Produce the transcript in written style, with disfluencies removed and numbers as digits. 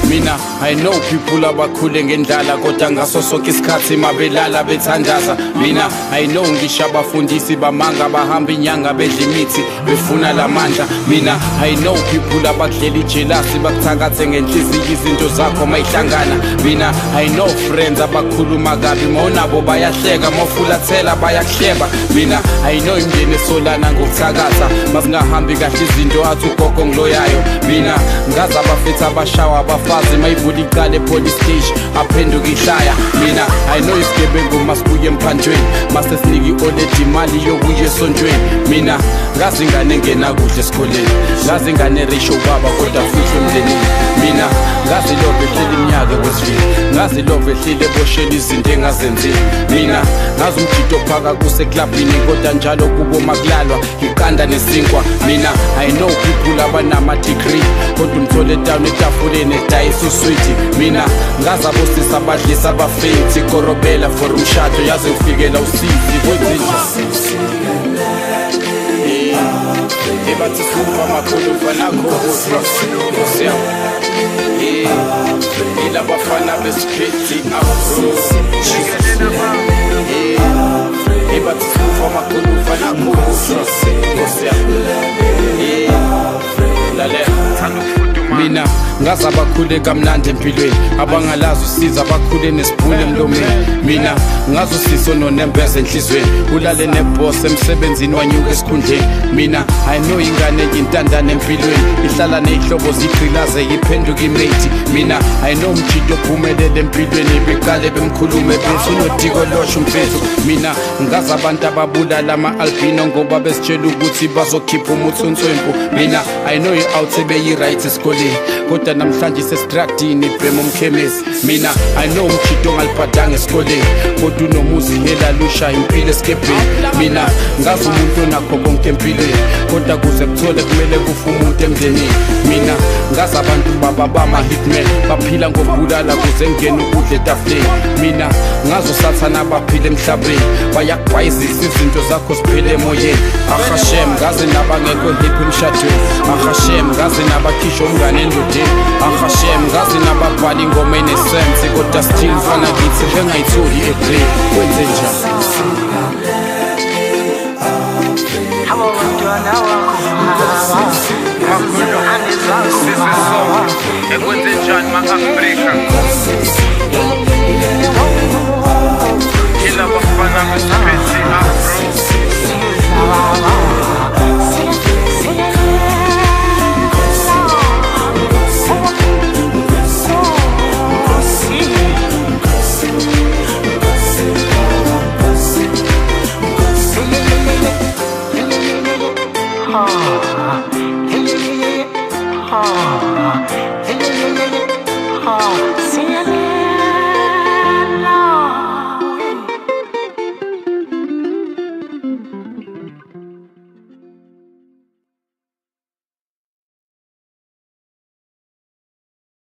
Mina I know people abakhule ngendlala kodwa ngaso sonke isikhathi mabelala bethandaza. Mina I know ngisho abafundisi bamanga bahamba inyanga bedla imithi befuna lamandla. Mina I know people abakudlela ijelasi bakuthakathe ngenhliziyo izinto zakho mayihlangana. Mina I know friends abakhuluma kabi monabo bayahleka mofulathela bayakuhleba. Mina I know imndeni esolana ngokuthakatha masingahambi kahle izinto athi ugogo ngiloyayo. Mina ngazi abafethu abashawa abafazi mayivula iqale police station aphenduka ihlaya. Mina I know isigebengu masibuye emphandweni mase siniki oledi imali yokuya esontweni. Mina ngazi ingane engena kuhle esikoleni, ngazi ingane erisho baba kodwa futhi emndenini. Mina ngazi lobe ehlile iminyaka kwesifile, ngazi lobe ehlile eboshela izinto engazenzile. Mina ngazi umjito phaka kuseklabhini kodwa njalo kubo makulalwa iqanda nesinkwa. Mina I know people abanama degree kodwa umthole down etafuleni edayisa usweet. Mina ngazi abosisa abadlisa abafethi korobela for umshado yaze ufikela usizi kwenzenje. Ebathi suka makhulufa nakho usya ila bafana besipethi afro ebathi suka makhulufa nakho usya lale mina ngazi abakhule kamnandi empilweni abangalazi usiza abakhule nesibhule emlomeni. Mina ngazi usiso nonembeza enhlizweni ulale neboss emsebenzini wanyuka esikhundleni. Mina I know ingane yintandane empilweni ihlala nezihlobo zigqilaze iphenduka imate. Mina I know umjito ophumelele empilweni beqale bemkhulume bese unodiko losho umfethu. Mina ngazi abantu ababulala ama-albino ngoba besitshela ukuthi bazokhipha umuthuntswempu. Mina I know i-out beyi-right esikoleni kodwa namhlanje sesidragdini ibhema umkhemesi. Mina I know umjito ongaliphathanga esikoleni kodwa unomuzi hela lusha impilo esikebheni. Mina ngazi umuntu onakho konke empilweni kodwa kuze kuthole kumele kufa umuntu emndenini. Mina ngazi abantu baba hitman baphila ngokubulala kuze ngene ukudla etafuleni. Mina ngazi usathana abaphila emhlabeni bayakubhayizisa izinto zakho ziphile emoyeni. Ahashem ngazi nabangekho hip emshadweni. Ahashem ngazi nabakhishwa umngane endodeni. Ahashem ngazi nababhala ingoma enesense kodwa still mfana kithi engayitholi eplay kwenzenjani. Ekwenzenjani ma-Afrika ila bafana besipethi afro